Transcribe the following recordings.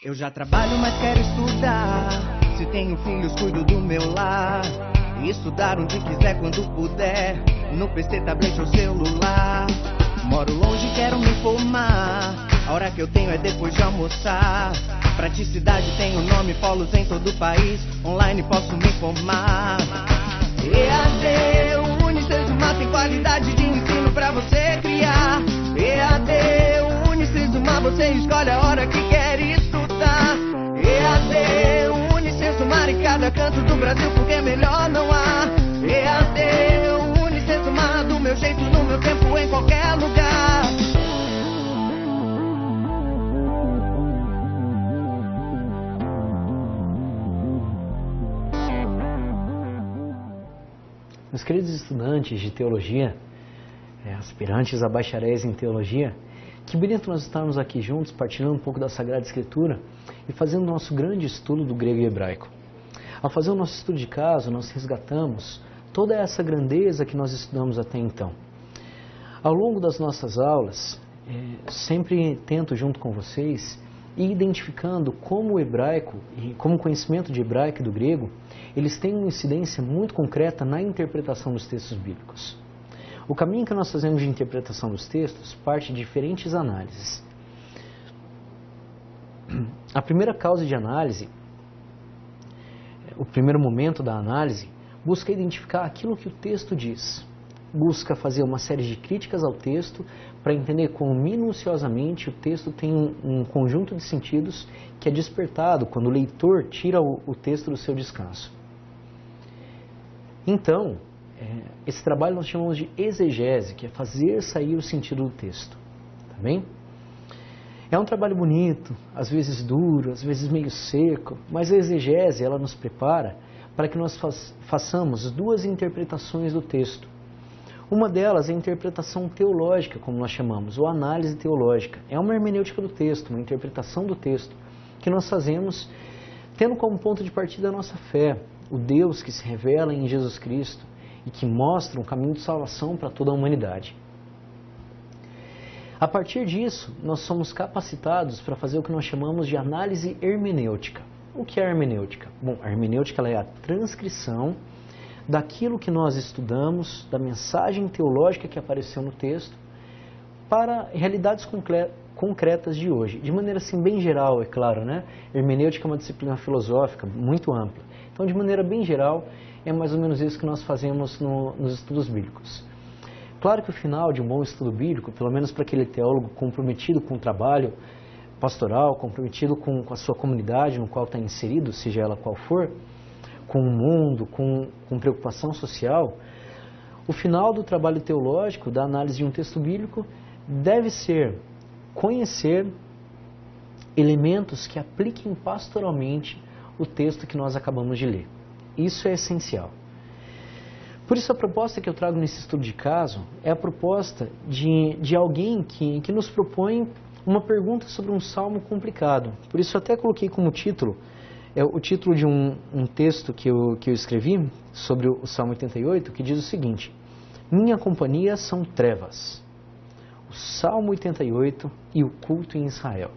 Eu já trabalho, mas quero estudar. Se tenho filhos, cuido do meu lar. E estudar onde quiser, quando puder. No PC, tablet ou celular. Moro longe, quero me formar. A hora que eu tenho é depois de almoçar. Praticidade tem o nome, polos em todo o país. Online posso me formar. EAD, o Unicesumar tem qualidade de ensino pra você criar. EAD, o Unicesumar, você escolhe a hora que quer estudar. EAD, o Unicesumar em cada canto do Brasil, porque melhor não há. EAD, o Unicesumar, do meu jeito, no meu tempo, em qualquer lugar. Meus queridos estudantes de teologia, aspirantes a bacharéis em teologia, que bonito nós estarmos aqui juntos, partilhando um pouco da Sagrada Escritura e fazendo o nosso grande estudo do grego e hebraico. Ao fazer o nosso estudo de caso, nós resgatamos toda essa grandeza que nós estudamos até então. Ao longo das nossas aulas, sempre tento junto com vocês ir identificando como o hebraico, e como o conhecimento de hebraico e do grego, eles têm uma incidência muito concreta na interpretação dos textos bíblicos. O caminho que nós fazemos de interpretação dos textos parte de diferentes análises. A primeira causa de análise, o primeiro momento da análise, busca identificar aquilo que o texto diz. Busca fazer uma série de críticas ao texto para entender como minuciosamente o texto tem um conjunto de sentidos que é despertado quando o leitor tira o texto do seu descanso. Então, esse trabalho nós chamamos de exegese, que é fazer sair o sentido do texto. Tá bem? É um trabalho bonito, às vezes duro, às vezes meio seco, mas a exegese ela nos prepara para que nós façamos duas interpretações do texto. Uma delas é a interpretação teológica, como nós chamamos, ou análise teológica. É uma hermenêutica do texto, uma interpretação do texto, que nós fazemos tendo como ponto de partida a nossa fé, o Deus que se revela em Jesus Cristo e que mostra um caminho de salvação para toda a humanidade. A partir disso, nós somos capacitados para fazer o que nós chamamos de análise hermenêutica. O que é a hermenêutica? Bom, a hermenêutica ela é a transcrição daquilo que nós estudamos, da mensagem teológica que apareceu no texto, para realidades concretas de hoje. De maneira assim bem geral, é claro, né? Hermenêutica é uma disciplina filosófica muito ampla. Então, de maneira bem geral, é mais ou menos isso que nós fazemos nos estudos bíblicos. Claro que o final de um bom estudo bíblico, pelo menos para aquele teólogo comprometido com o trabalho pastoral, comprometido com a sua comunidade no qual está inserido, seja ela qual for, com o mundo, com preocupação social, o final do trabalho teológico, da análise de um texto bíblico, deve ser conhecer elementos que apliquem pastoralmente o texto que nós acabamos de ler. Isso é essencial. Por isso a proposta que eu trago nesse estudo de caso é a proposta de alguém que nos propõe uma pergunta sobre um salmo complicado. Por isso eu até coloquei como título, o título de um texto que eu escrevi sobre o Salmo 88, que diz o seguinte: minha companhia são trevas, o Salmo 88 e o culto em Israel.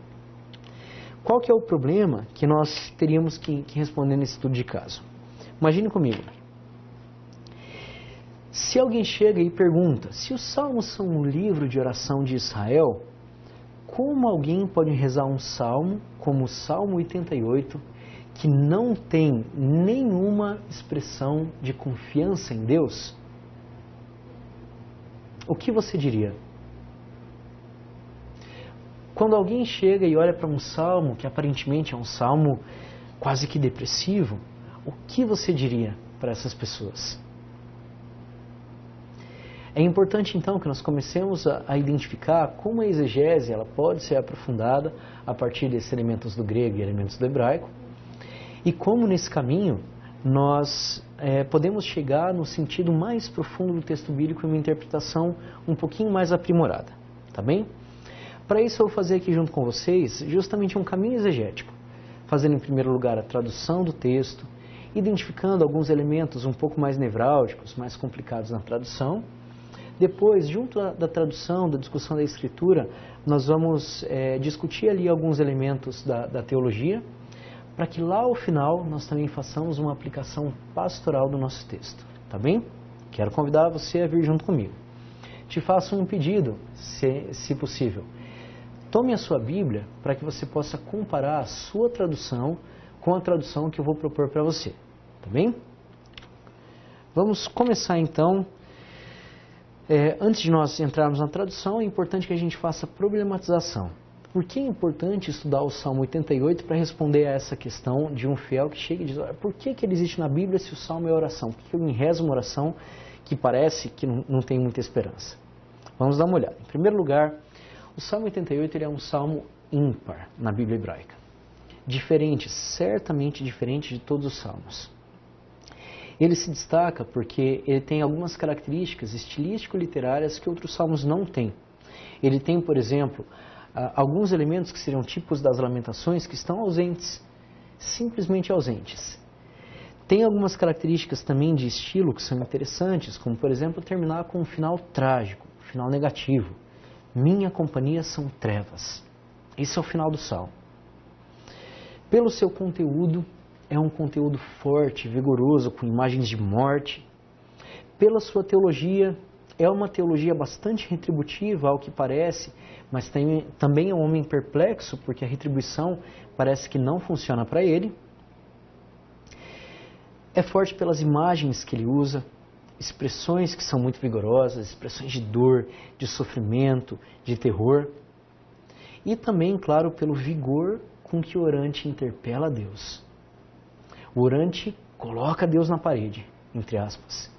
Qual que é o problema que nós teríamos que responder nesse estudo de caso? Imagine comigo. Se alguém chega e pergunta, se os salmos são um livro de oração de Israel, como alguém pode rezar um salmo como o Salmo 88, que não tem nenhuma expressão de confiança em Deus? O que você diria? Quando alguém chega e olha para um salmo, que aparentemente é um salmo quase que depressivo, o que você diria para essas pessoas? É importante então que nós comecemos a identificar como a exegese ela pode ser aprofundada a partir desses elementos do grego e elementos do hebraico, e como nesse caminho nós podemos chegar no sentido mais profundo do texto bíblico e uma interpretação um pouquinho mais aprimorada, tá bem? Para isso eu vou fazer aqui junto com vocês justamente um caminho exegético, fazendo em primeiro lugar a tradução do texto, identificando alguns elementos um pouco mais nevrálgicos, mais complicados na tradução. Depois, junto da tradução, da discussão da Escritura, nós vamos discutir ali alguns elementos da teologia, para que lá ao final nós também façamos uma aplicação pastoral do nosso texto, tá bem? Quero convidar você a vir junto comigo. Te faço um pedido, se possível. Tome a sua Bíblia para que você possa comparar a sua tradução com a tradução que eu vou propor para você, tá bem? Vamos começar então. Antes de nós entrarmos na tradução, é importante que a gente faça a problematização. Por que é importante estudar o Salmo 88 para responder a essa questão de um fiel que chega e diz, por que ele existe na Bíblia se o Salmo é oração? Por que eu rezo uma oração que parece que não tem muita esperança? Vamos dar uma olhada. Em primeiro lugar, o Salmo 88 ele é um salmo ímpar na Bíblia hebraica. Diferente, certamente diferente de todos os salmos. Ele se destaca porque ele tem algumas características estilístico-literárias que outros salmos não têm. Ele tem, por exemplo, alguns elementos que seriam tipos das lamentações que estão ausentes, simplesmente ausentes. Tem algumas características também de estilo que são interessantes, como, por exemplo, terminar com um final trágico, um final negativo. Minha companhia são trevas. Esse é o final do salmo. Pelo seu conteúdo, é um conteúdo forte, vigoroso, com imagens de morte. Pela sua teologia, é uma teologia bastante retributiva, ao que parece, mas também é um homem perplexo, porque a retribuição parece que não funciona para ele. É forte pelas imagens que ele usa, expressões que são muito vigorosas, expressões de dor, de sofrimento, de terror. E também, claro, pelo vigor com que o orante interpela a Deus. O orante coloca Deus na parede, entre aspas,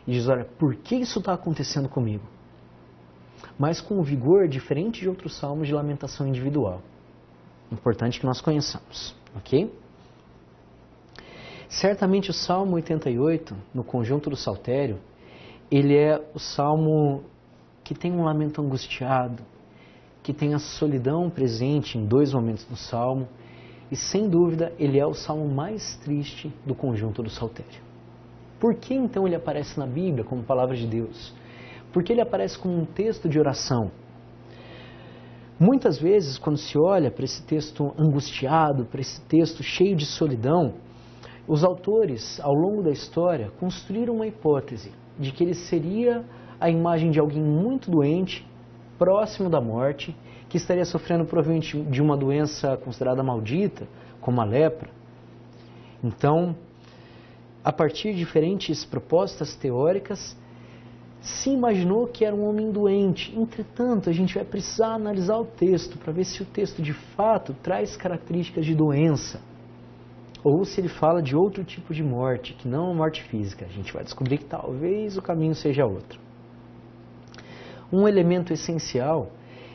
e diz, olha, por que isso está acontecendo comigo? Mas com um vigor diferente de outros salmos de lamentação individual. Importante que nós conheçamos, ok? Certamente o Salmo 88, no conjunto do Saltério, ele é o salmo que tem um lamento angustiado, que tem a solidão presente em dois momentos do salmo, e sem dúvida ele é o salmo mais triste do conjunto do Saltério. Por que então ele aparece na Bíblia como palavra de Deus? Porque ele aparece como um texto de oração. Muitas vezes, quando se olha para esse texto angustiado, para esse texto cheio de solidão, os autores, ao longo da história, construíram uma hipótese de que ele seria a imagem de alguém muito doente, próximo da morte, que estaria sofrendo provavelmente de uma doença considerada maldita, como a lepra. Então, a partir de diferentes propostas teóricas, se imaginou que era um homem doente. Entretanto, a gente vai precisar analisar o texto para ver se o texto de fato traz características de doença ou se ele fala de outro tipo de morte, que não a morte física. A gente vai descobrir que talvez o caminho seja outro. Um elemento essencial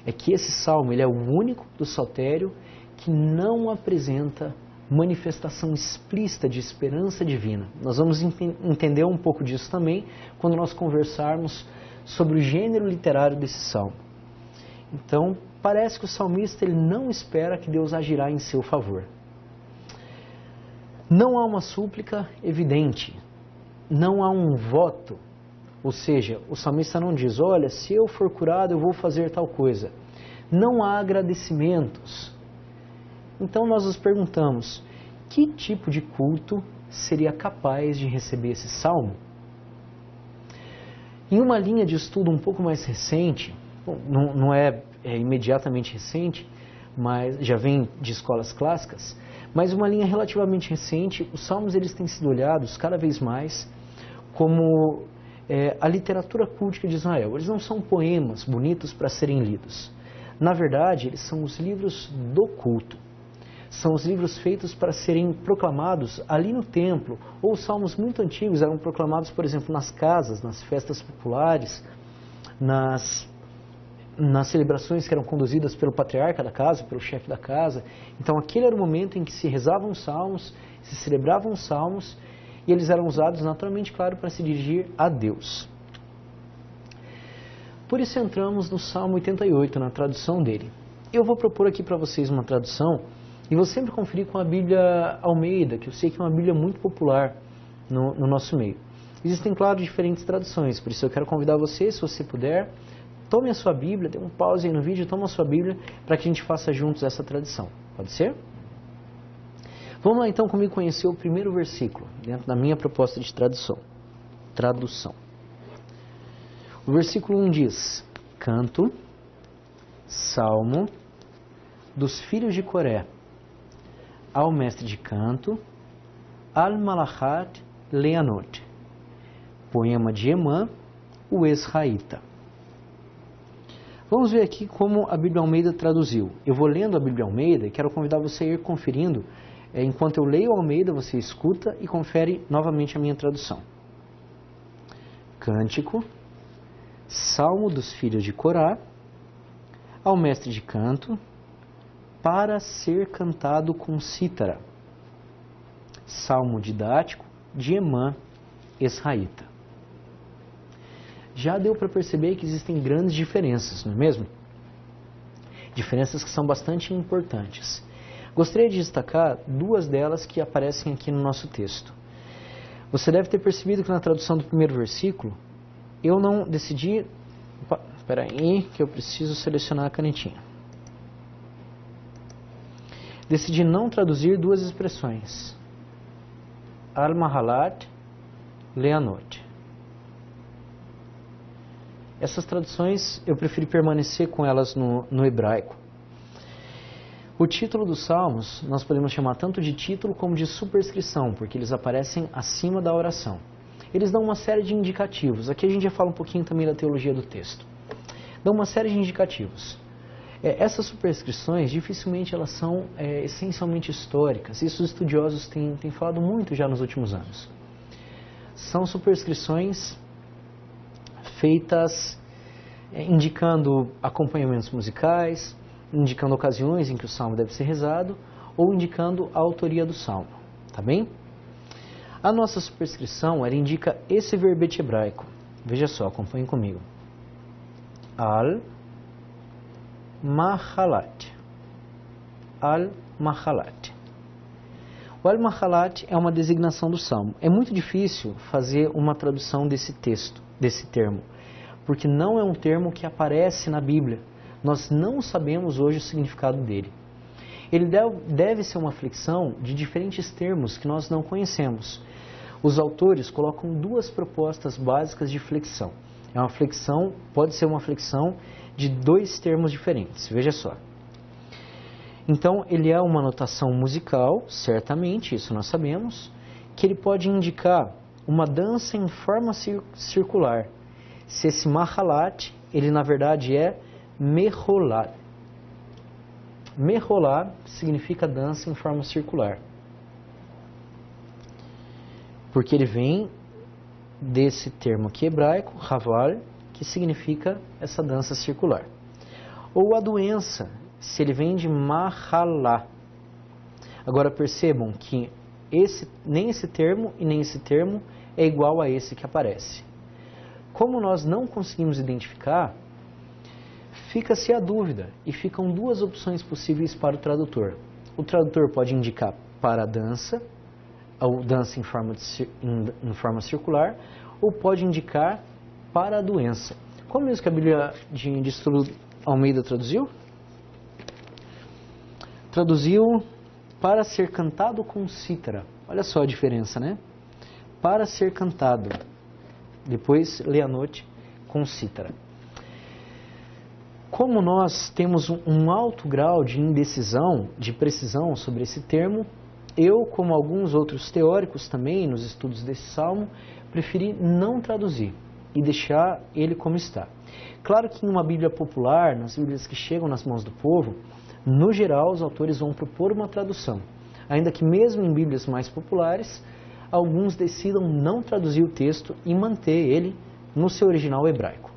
é que esse salmo ele é o único do Saltério que não apresenta manifestação explícita de esperança divina. Nós vamos entender um pouco disso também quando nós conversarmos sobre o gênero literário desse salmo. Então, parece que o salmista ele não espera que Deus agirá em seu favor. Não há uma súplica evidente, não há um voto, ou seja, o salmista não diz, olha, se eu for curado eu vou fazer tal coisa. Não há agradecimentos. Então nós nos perguntamos, que tipo de culto seria capaz de receber esse salmo? Em uma linha de estudo um pouco mais recente, não é imediatamente recente, mas já vem de escolas clássicas, mas uma linha relativamente recente, os salmos eles têm sido olhados cada vez mais como a literatura cultica de Israel. Eles não são poemas bonitos para serem lidos. Na verdade, eles são os livros do culto. São os livros feitos para serem proclamados ali no templo, ou os salmos muito antigos eram proclamados, por exemplo, nas casas, nas festas populares, nas celebrações que eram conduzidas pelo patriarca da casa, pelo chefe da casa. Então aquele era o momento em que se rezavam salmos, se celebravam salmos, e eles eram usados naturalmente, claro, para se dirigir a Deus. Por isso entramos no Salmo 88, na tradução dele. Eu vou propor aqui para vocês uma tradução, e vou sempre conferir com a Bíblia Almeida, que eu sei que é uma Bíblia muito popular no nosso meio. Existem, claro, diferentes traduções, por isso eu quero convidar você, se você puder, tome a sua Bíblia, dê um pause aí no vídeo, tome a sua Bíblia para que a gente faça juntos essa tradução. Pode ser? Vamos lá então comigo conhecer o primeiro versículo, dentro da minha proposta de tradução. O versículo 1 diz: Canto, salmo dos filhos de Coré, ao mestre de canto, al-Malahat Leanot, poema de Emã, o Esraíta. Vamos ver aqui como a Bíblia Almeida traduziu. Eu vou lendo a Bíblia Almeida e quero convidar você a ir conferindo. Enquanto eu leio a Almeida, você escuta e confere novamente a minha tradução. Cântico, salmo dos filhos de Corá, ao mestre de canto, para ser cantado com cítara. Salmo didático de Emã, Esraíta. Já deu para perceber que existem grandes diferenças, não é mesmo? Diferenças que são bastante importantes. Gostaria de destacar duas delas que aparecem aqui no nosso texto. Você deve ter percebido que na tradução do primeiro versículo, eu não decidi... Espera aí, que eu preciso selecionar a canetinha. Decidi não traduzir duas expressões. Al-Mahalat, Leanot. Essas traduções, eu preferi permanecer com elas no hebraico. O título dos salmos, nós podemos chamar tanto de título como de superscrição, porque eles aparecem acima da oração. Eles dão uma série de indicativos. Aqui a gente já fala um pouquinho também da teologia do texto. Dão uma série de indicativos. Essas superscrições, dificilmente elas são essencialmente históricas. Isso os estudiosos têm falado muito já nos últimos anos. São superscrições feitas indicando acompanhamentos musicais, indicando ocasiões em que o salmo deve ser rezado, ou indicando a autoria do salmo. Tá bem? A nossa superscrição, ela indica esse verbete hebraico. Veja só, acompanhe comigo. Al-Mahalat. Al-Mahalat. O Al-Mahalat é uma designação do salmo. É muito difícil fazer uma tradução desse texto, desse termo, porque não é um termo que aparece na Bíblia. Nós não sabemos hoje o significado dele. Ele deve ser uma flexão de diferentes termos que nós não conhecemos. Os autores colocam duas propostas básicas de flexão. É uma flexão, pode ser uma flexão de dois termos diferentes. Veja só. Então, ele é uma notação musical, certamente, isso nós sabemos, que ele pode indicar uma dança em forma circular. Se esse mahalat, ele na verdade é meholá. Meholá significa dança em forma circular. Porque ele vem desse termo aqui hebraico, haval, que significa essa dança circular. Ou a doença, se ele vem de mahalá. Agora percebam que nem esse termo e nem esse termo é igual a esse que aparece. Como nós não conseguimos identificar, fica-se a dúvida e ficam duas opções possíveis para o tradutor. O tradutor pode indicar para a dança, ou dança em forma circular, ou pode indicar para a doença. Como mesmo que a Bíblia de Estudo Almeida traduziu? Traduziu para ser cantado com cítara. Olha só a diferença, né? Para ser cantado. Depois, leanote, com cítara. Como nós temos um alto grau de indecisão, de precisão sobre esse termo, eu, como alguns outros teóricos também, nos estudos desse salmo, preferi não traduzir e deixar ele como está. Claro que em uma Bíblia popular, nas Bíblias que chegam nas mãos do povo, no geral os autores vão propor uma tradução. Ainda que mesmo em Bíblias mais populares, alguns decidam não traduzir o texto e manter ele no seu original hebraico.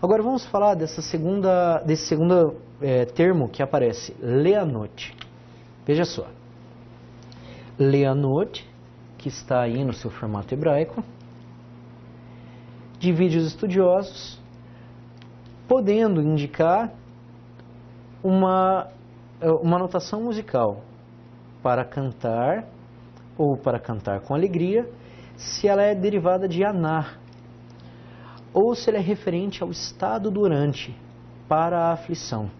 Agora vamos falar desse segundo termo que aparece, leanot. Veja só. Leanot, que está aí no seu formato hebraico, divide os estudiosos, podendo indicar uma notação musical para cantar ou para cantar com alegria, se ela é derivada de anar, ou se ela é referente ao estado durante, para a aflição.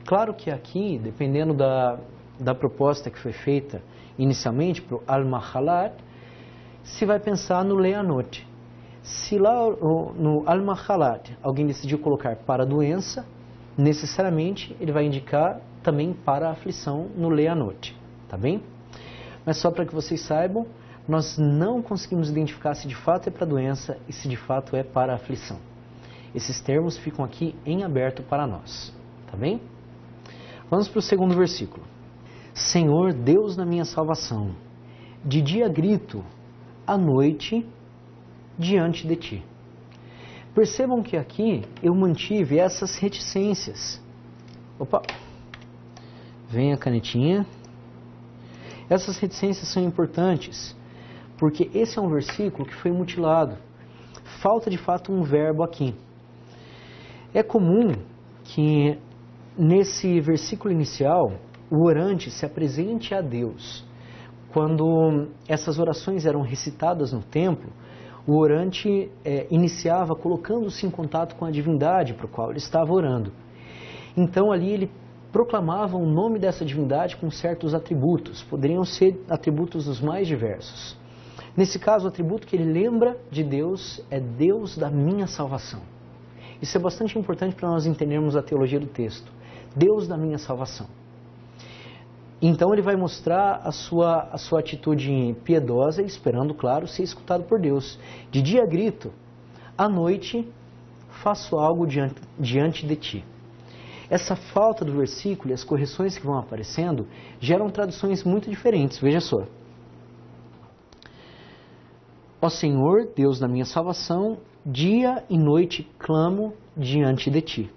Claro que aqui, dependendo da proposta que foi feita inicialmente para o al-mahalat, se vai pensar no leanot. Se lá no al-mahalat alguém decidiu colocar para a doença, necessariamente ele vai indicar também para a aflição no leanot, tá bem? Mas só para que vocês saibam, nós não conseguimos identificar se de fato é para a doença e se de fato é para a aflição. Esses termos ficam aqui em aberto para nós, tá bem? Vamos para o segundo versículo. Senhor, Deus da minha salvação, de dia grito, à noite, diante de ti. Percebam que aqui eu mantive essas reticências. Opa! Vem a canetinha. Essas reticências são importantes, porque esse é um versículo que foi mutilado. Falta de fato um verbo aqui. É comum que nesse versículo inicial o orante se apresente a Deus. Quando essas orações eram recitadas no templo, o orante iniciava colocando-se em contato com a divindade para o qual ele estava orando. Então ali ele proclamava o nome dessa divindade com certos atributos. Poderiam ser atributos os mais diversos. Nesse caso, o atributo que ele lembra de Deus é Deus da minha salvação. Isso é bastante importante para nós entendermos a teologia do texto. Deus da minha salvação. Então ele vai mostrar a sua atitude piedosa, esperando, claro, ser escutado por Deus. De dia grito, à noite faço algo diante de ti. Essa falta do versículo e as correções que vão aparecendo geram traduções muito diferentes. Veja só. Ó Senhor, Deus da minha salvação, dia e noite clamo diante de ti.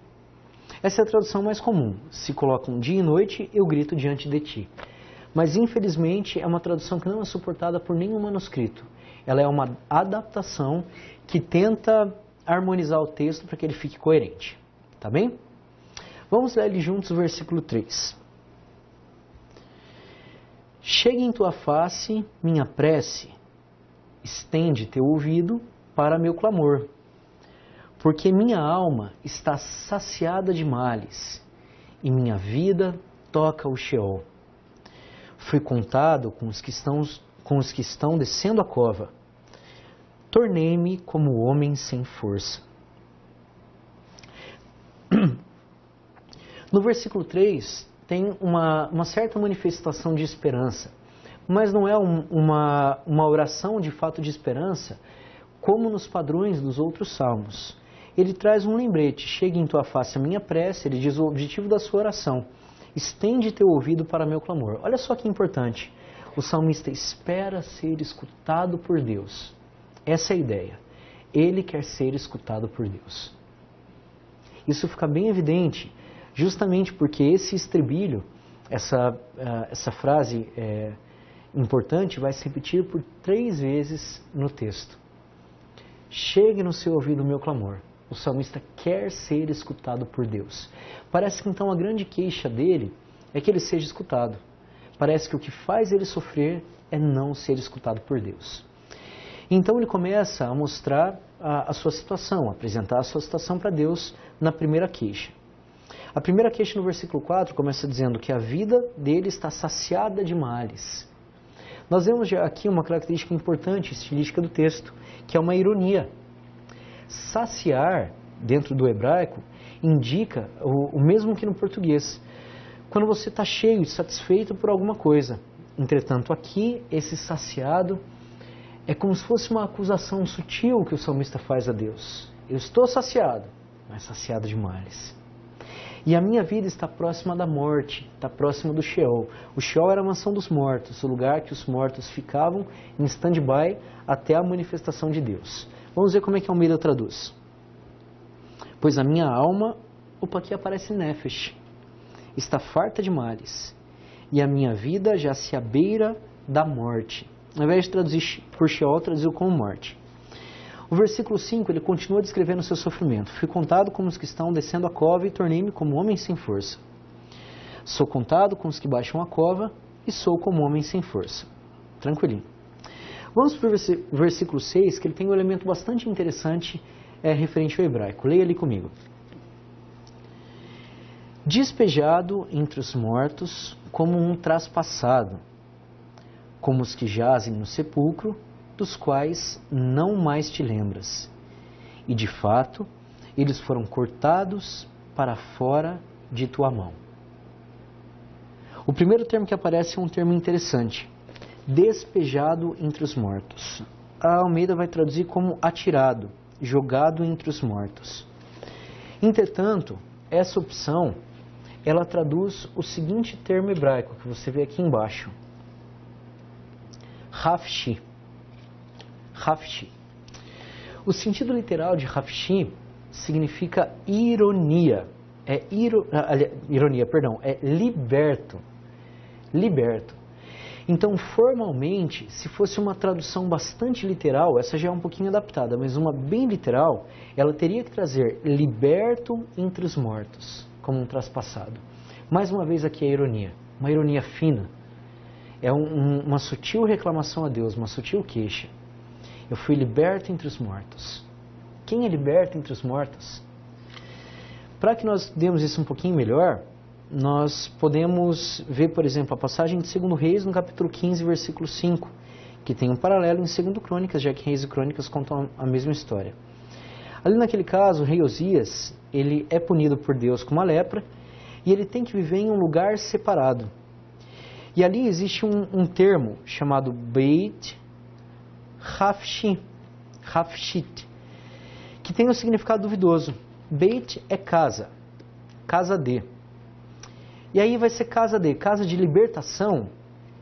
Essa é a tradução mais comum. Se colocam dia e noite, eu grito diante de ti. Mas, infelizmente, é uma tradução que não é suportada por nenhum manuscrito. Ela é uma adaptação que tenta harmonizar o texto para que ele fique coerente. Tá bem? Vamos ler ali juntos o versículo 3. Chegue em tua face minha prece, estende teu ouvido para meu clamor. Porque minha alma está saciada de males, e minha vida toca o Sheol. Fui contado com os que estão descendo a cova. Tornei-me como homem sem força. No versículo 3, tem uma certa manifestação de esperança, mas não é uma oração de fato de esperança, como nos padrões dos outros salmos. Ele traz um lembrete, chegue em tua face a minha prece, ele diz o objetivo da sua oração, estende teu ouvido para meu clamor. Olha só que importante, o salmista espera ser escutado por Deus. Essa é a ideia, ele quer ser escutado por Deus. Isso fica bem evidente, justamente porque esse estribilho, essa frase importante, vai se repetir por 3 vezes no texto. Chegue no seu ouvido o meu clamor. O salmista quer ser escutado por Deus. Parece que então a grande queixa dele é que ele seja escutado. Parece que o que faz ele sofrer é não ser escutado por Deus. Então ele começa a mostrar a sua situação, a apresentar a sua situação para Deus na primeira queixa. A primeira queixa no versículo 4 começa dizendo que a vida dele está saciada de males. Nós vemos aqui uma característica importante, estilística do texto, que é uma ironia. Saciar, dentro do hebraico, indica o mesmo que no português. Quando você está cheio e satisfeito por alguma coisa. Entretanto, aqui, esse saciado é como se fosse uma acusação sutil que o salmista faz a Deus. Eu estou saciado, mas saciado de males. E a minha vida está próxima da morte, está próxima do Sheol. O Sheol era a mansão dos mortos, o lugar que os mortos ficavam em stand-by até a manifestação de Deus. Vamos ver como é que Almeida traduz. Pois a minha alma, aqui aparece Nefesh, está farta de males, e a minha vida já se abeira da morte. Ao invés de traduzir por Sheol, traduziu como morte. O versículo 5, ele continua descrevendo o seu sofrimento. Fui contado como os que estão descendo a cova e tornei-me como homem sem força. Sou contado com os que baixam a cova e sou como homem sem força. Tranquilinho. Vamos para o versículo 6, que ele tem um elemento bastante interessante referente ao hebraico. Leia ali comigo. Despejado entre os mortos como um traspassado, como os que jazem no sepulcro, dos quais não mais te lembras. E de fato, eles foram cortados para fora de tua mão. O primeiro termo que aparece é um termo interessante. Despejado entre os mortos. A Almeida vai traduzir como atirado, jogado entre os mortos. Entretanto, essa opção, ela traduz o seguinte termo hebraico, que você vê aqui embaixo. Hafshi. Hafshi. O sentido literal de Hafshi significa ironia. É liberto. Liberto. Então, formalmente, se fosse uma tradução bastante literal, essa já é um pouquinho adaptada, mas uma bem literal, ela teria que trazer liberto entre os mortos, como um traspassado. Mais uma vez aqui a ironia, uma ironia fina. É uma sutil reclamação a Deus, uma sutil queixa. Eu fui liberto entre os mortos. Quem é liberto entre os mortos? Para que nós demos isso um pouquinho melhor, nós podemos ver, por exemplo, a passagem de 2 Reis, no capítulo 15, versículo 5, que tem um paralelo em 2 Crônicas, já que Reis e Crônicas contam a mesma história. Ali naquele caso, o rei Osias, ele é punido por Deus com uma lepra, e ele tem que viver em um lugar separado. E ali existe um termo chamado Beit Hafshit, que tem um significado duvidoso. Beit é casa, casa de. E aí vai ser casa de libertação,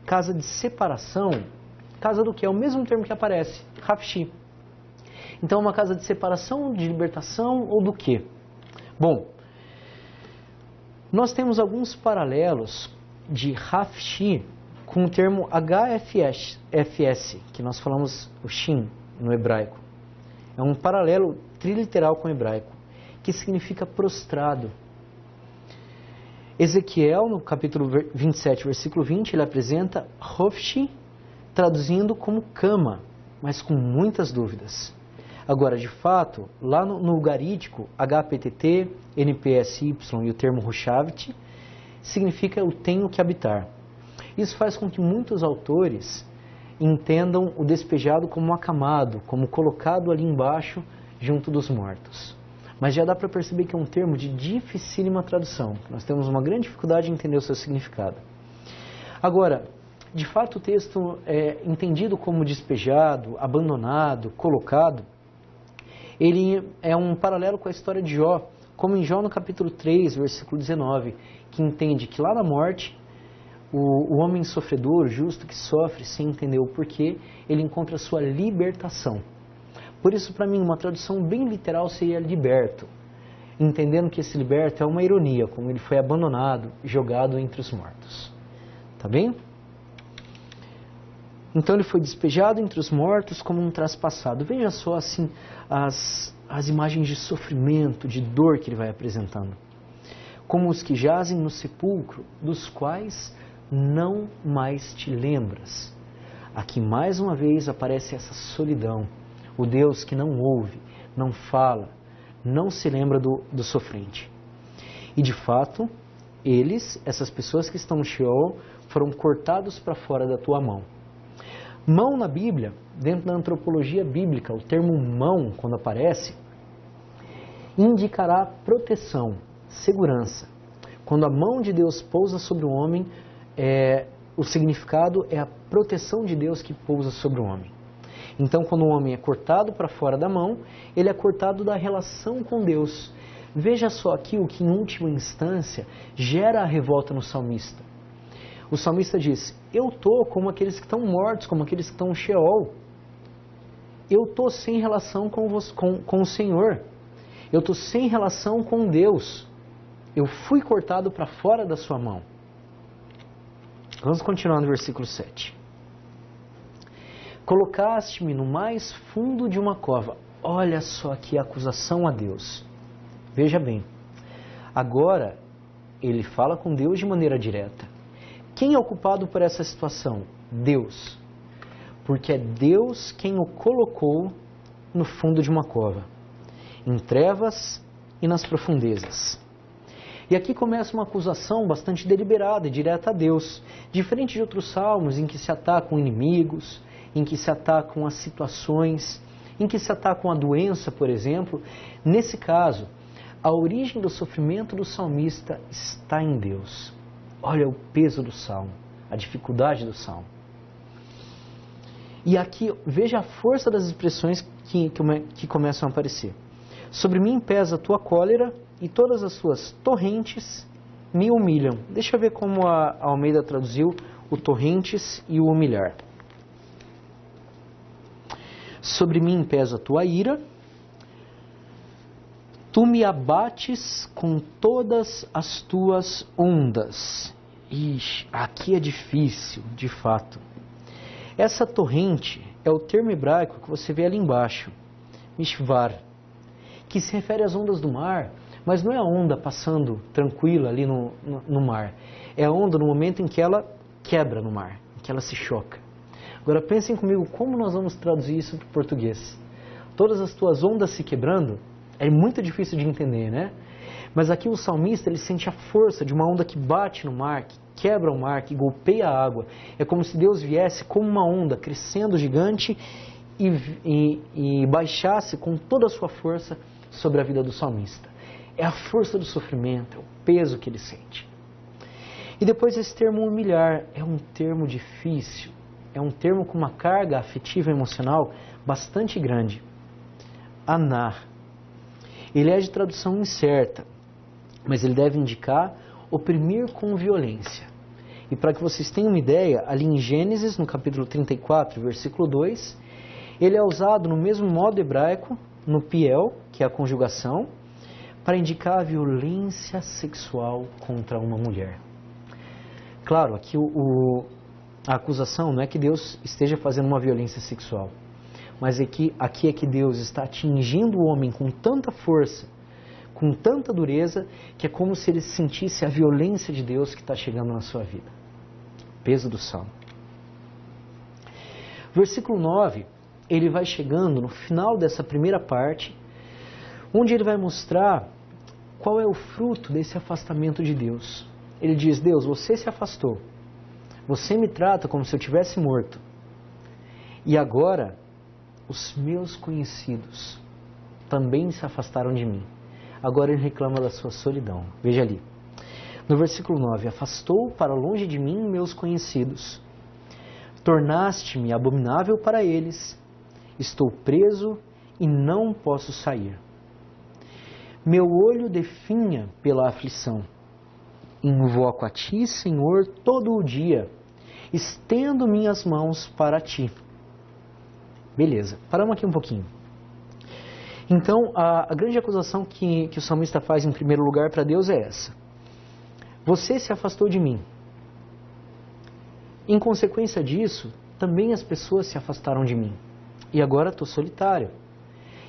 casa de separação, casa do que? É o mesmo termo que aparece, Hafshi. Então uma casa de separação, de libertação ou do quê? Bom, nós temos alguns paralelos de Hafshi com o termo HFS, que nós falamos o Shin no hebraico. É um paralelo triliteral com o hebraico, que significa prostrado. Ezequiel, no capítulo 27, versículo 20, ele apresenta Hofshi, traduzindo como cama, mas com muitas dúvidas. Agora, de fato, lá no ugarítico, HPTT, NPSY e o termo Hushavt, significa eu tenho que habitar. Isso faz com que muitos autores entendam o despejado como acamado, como colocado ali embaixo, junto dos mortos. Mas já dá para perceber que é um termo de dificílima tradução. Nós temos uma grande dificuldade em entender o seu significado. Agora, de fato o texto é entendido como despejado, abandonado, colocado. Ele é um paralelo com a história de Jó, como em Jó no capítulo 3, versículo 19, que entende que lá na morte, o homem sofredor, justo, que sofre sem entender o porquê, ele encontra a sua libertação. Por isso, para mim, uma tradução bem literal seria liberto, entendendo que esse liberto é uma ironia, como ele foi abandonado, jogado entre os mortos. Tá bem? Então ele foi despejado entre os mortos como um traspassado. Veja só assim as imagens de sofrimento, de dor que ele vai apresentando. Como os que jazem no sepulcro, dos quais não mais te lembras. Aqui mais uma vez aparece essa solidão. O Deus que não ouve, não fala, não se lembra do sofrente. E de fato, essas pessoas que estão no Sheol, foram cortados para fora da tua mão. Mão na Bíblia, dentro da antropologia bíblica, o termo mão, quando aparece, indicará proteção, segurança. Quando a mão de Deus pousa sobre o homem, o significado é a proteção de Deus que pousa sobre o homem. Então, quando o homem é cortado para fora da mão, ele é cortado da relação com Deus. Veja só aqui o que, em última instância, gera a revolta no salmista. O salmista diz, eu estou como aqueles que estão mortos, como aqueles que estão no Sheol. Eu estou sem relação com o Senhor. Eu estou sem relação com Deus. Eu fui cortado para fora da sua mão. Vamos continuar no versículo 7. Colocaste-me no mais fundo de uma cova. Olha só aqui a acusação a Deus. Veja bem. Agora, ele fala com Deus de maneira direta. Quem é o culpado por essa situação? Deus. porque é Deus quem o colocou no fundo de uma cova, em trevas e nas profundezas. E aqui começa uma acusação bastante deliberada e direta a Deus, diferente de outros salmos em que se atacam inimigos, em que se atacam as situações, em que se atacam a doença, por exemplo. Nesse caso, a origem do sofrimento do salmista está em Deus. Olha o peso do salmo, a dificuldade do salmo. E aqui, veja a força das expressões que começam a aparecer. Sobre mim pesa a tua cólera e todas as suas torrentes me humilham. Deixa eu ver como a Almeida traduziu o torrentes e o humilhar. Sobre mim pesa a tua ira, tu me abates com todas as tuas ondas. Ixi, aqui é difícil, de fato. Essa torrente é o termo hebraico que você vê ali embaixo, mishvar, que se refere às ondas do mar, mas não é a onda passando tranquila ali no mar. É a onda no momento em que ela quebra no mar, em que ela se choca. Agora pensem comigo como nós vamos traduzir isso para o português. Todas as tuas ondas se quebrando, é muito difícil de entender, né? Mas aqui o salmista, ele sente a força de uma onda que bate no mar, que quebra o mar, que golpeia a água. É como se Deus viesse como uma onda, crescendo gigante e baixasse com toda a sua força sobre a vida do salmista. É a força do sofrimento, é o peso que ele sente. E depois esse termo humilhar, é um termo difícil, é um termo com uma carga afetiva e emocional bastante grande. Anar. Ele é de tradução incerta, mas ele deve indicar oprimir com violência. E para que vocês tenham uma ideia, ali em Gênesis, no capítulo 34, versículo 2, ele é usado no mesmo modo hebraico, no piel, que é a conjugação, para indicar a violência sexual contra uma mulher. Claro, aqui a acusação não é que Deus esteja fazendo uma violência sexual, mas aqui é que Deus está atingindo o homem com tanta força, com tanta dureza, que é como se ele sentisse a violência de Deus que está chegando na sua vida. Peso do salmo. Versículo 9, ele vai chegando no final dessa primeira parte, onde ele vai mostrar qual é o fruto desse afastamento de Deus. Ele diz: Deus, você se afastou, você me trata como se eu tivesse morto, e agora os meus conhecidos também se afastaram de mim. Agora ele reclama da sua solidão. Veja ali. No versículo 9. Afastou para longe de mim meus conhecidos. Tornaste-me abominável para eles. Estou preso e não posso sair. Meu olho definha pela aflição. Invoco a ti, Senhor, todo o dia. Estendo minhas mãos para ti. Beleza, paramos aqui um pouquinho. Então, a grande acusação que o salmista faz em primeiro lugar para Deus é essa. Você se afastou de mim. Em consequência disso, também as pessoas se afastaram de mim. E agora estou solitário.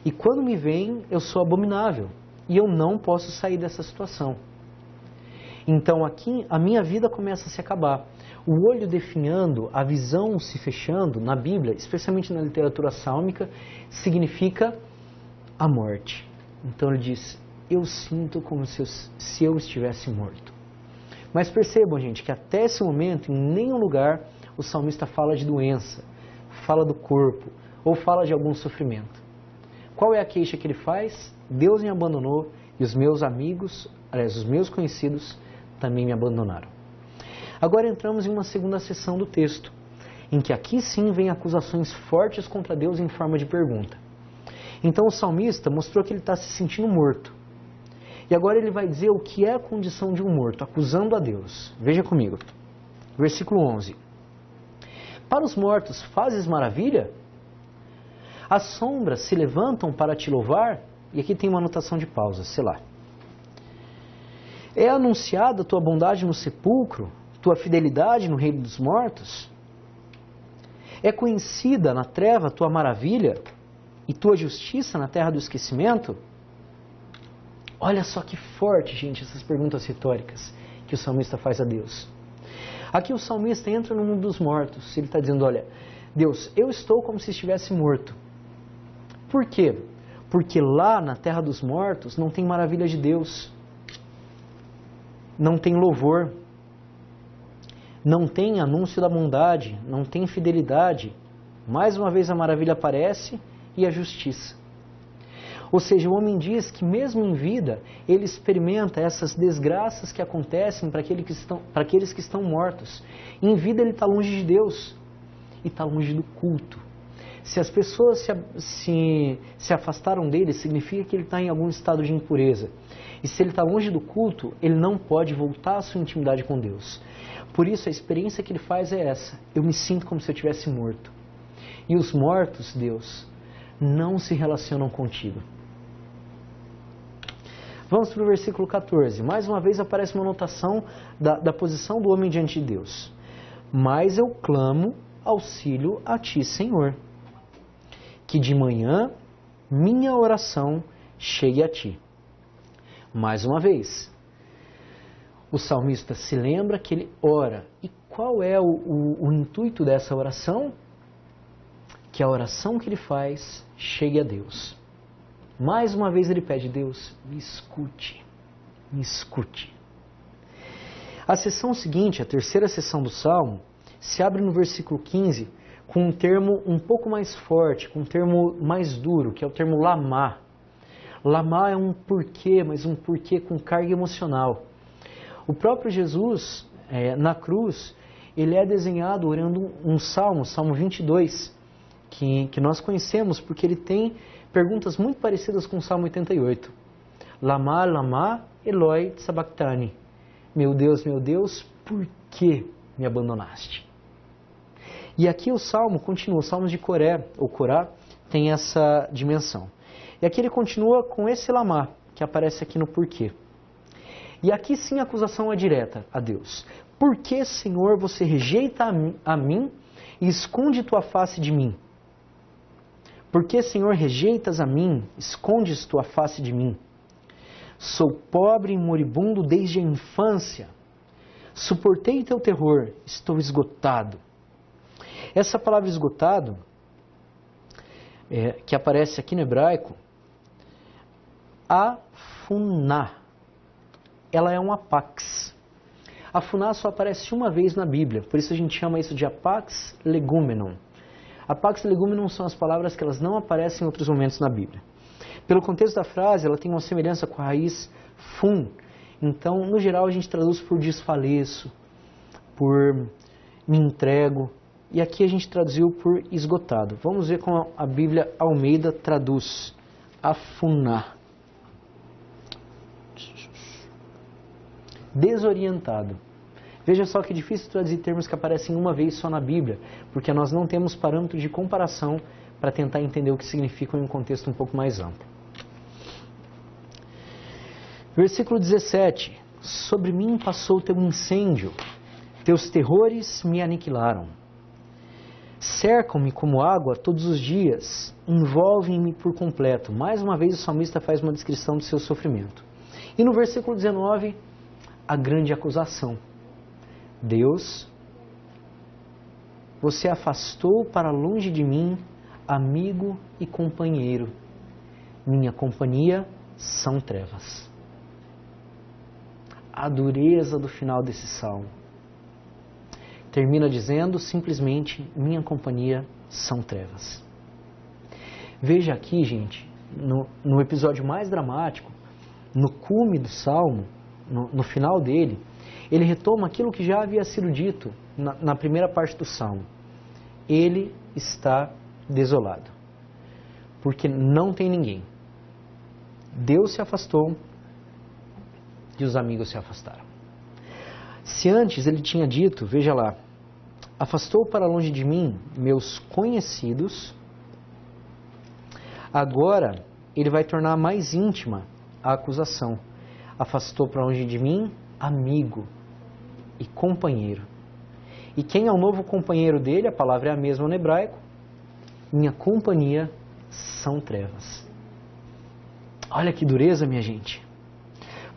E quando me veem, eu sou abominável. E eu não posso sair dessa situação. Então aqui a minha vida começa a se acabar. O olho definhando, a visão se fechando, na Bíblia, especialmente na literatura sálmica, significa a morte. Então ele diz: eu sinto como se eu estivesse morto. Mas percebam, gente, que até esse momento, em nenhum lugar, o salmista fala de doença, fala do corpo, ou fala de algum sofrimento. Qual é a queixa que ele faz? Deus me abandonou e os meus amigos, aliás, os meus conhecidos, também me abandonaram. Agora entramos em uma segunda seção do texto, em que aqui sim vem acusações fortes contra Deus em forma de pergunta. Então o salmista mostrou que ele está se sentindo morto. E agora ele vai dizer o que é a condição de um morto, acusando a Deus. Veja comigo. Versículo 11. Para os mortos fazes maravilha? As sombras se levantam para te louvar? E aqui tem uma anotação de pausa, sei lá. É anunciada a tua bondade no sepulcro, tua fidelidade no reino dos mortos? É conhecida na treva a tua maravilha e tua justiça na terra do esquecimento? Olha só que forte, gente, essas perguntas retóricas que o salmista faz a Deus. Aqui o salmista entra no mundo dos mortos. Ele está dizendo: olha, Deus, eu estou como se estivesse morto. Por quê? Porque lá na terra dos mortos não tem maravilha de Deus, não tem louvor, não tem anúncio da bondade, não tem fidelidade. Mais uma vez a maravilha aparece e a justiça. Ou seja, o homem diz que mesmo em vida, ele experimenta essas desgraças que acontecem para aqueles que estão mortos. Em vida ele está longe de Deus e está longe do culto. Se as pessoas se afastaram dele, significa que ele está em algum estado de impureza. E se ele está longe do culto, ele não pode voltar à sua intimidade com Deus. Por isso a experiência que ele faz é essa: eu me sinto como se eu tivesse morto. E os mortos, Deus, não se relacionam contigo. Vamos para o versículo 14. Mais uma vez aparece uma anotação da posição do homem diante de Deus. Mas eu clamo auxílio a ti, Senhor, que de manhã minha oração chegue a ti. Mais uma vez, o salmista se lembra que ele ora. E qual é o intuito dessa oração? Que a oração que ele faz chegue a Deus. Mais uma vez ele pede: Deus, me escute, me escute. A sessão seguinte, a terceira sessão do Salmo, se abre no versículo 15 com um termo um pouco mais forte, com um termo mais duro, que é o termo lamá. Lamá é um porquê, mas um porquê com carga emocional. O próprio Jesus, na cruz, ele é desenhado orando um salmo, Salmo 22, que nós conhecemos porque ele tem perguntas muito parecidas com o Salmo 88. Lamá, lamá, Eloi sabachthani. Meu Deus, por que me abandonaste? E aqui o Salmo continua, os Salmos de Coré, ou Corá, tem essa dimensão. E aqui ele continua com esse lamá, que aparece aqui no porquê. E aqui sim a acusação é direta a Deus. Por que, Senhor, você rejeita a mim e esconde tua face de mim? Por que, Senhor, rejeitas a mim, escondes tua face de mim? Sou pobre e moribundo desde a infância. Suportei teu terror, estou esgotado. Essa palavra esgotado, que aparece aqui no hebraico, afuná, ela é um apax. Afuná só aparece uma vez na Bíblia, por isso a gente chama isso de apax legumenon. Apax legumenon são as palavras que elas não aparecem em outros momentos na Bíblia. Pelo contexto da frase, ela tem uma semelhança com a raiz fun. Então, no geral, a gente traduz por desfaleço, por me entrego. E aqui a gente traduziu por esgotado. Vamos ver como a Bíblia Almeida traduz. Afuná. Desorientado. Veja só que difícil traduzir termos que aparecem uma vez só na Bíblia, porque nós não temos parâmetro de comparação para tentar entender o que significam em um contexto um pouco mais amplo. Versículo 17. Sobre mim passou teu incêndio, teus terrores me aniquilaram. Cercam-me como água todos os dias, envolvem-me por completo. Mais uma vez o salmista faz uma descrição do seu sofrimento. E no versículo 19, a grande acusação. Deus, você afastou para longe de mim amigo e companheiro. Minha companhia são trevas. A dureza do final desse salmo. Termina dizendo simplesmente, minha companhia são trevas. Veja aqui, gente, no episódio mais dramático, no cume do salmo, no final dele, ele retoma aquilo que já havia sido dito na primeira parte do salmo. Ele está desolado, porque não tem ninguém. Deus se afastou e os amigos se afastaram. Se antes ele tinha dito, veja lá, afastou para longe de mim meus conhecidos, agora ele vai tornar mais íntima a acusação. Afastou para longe de mim amigo e companheiro. E quem é o novo companheiro dele? A palavra é a mesma no hebraico. Minha companhia são trevas. Olha que dureza, minha gente.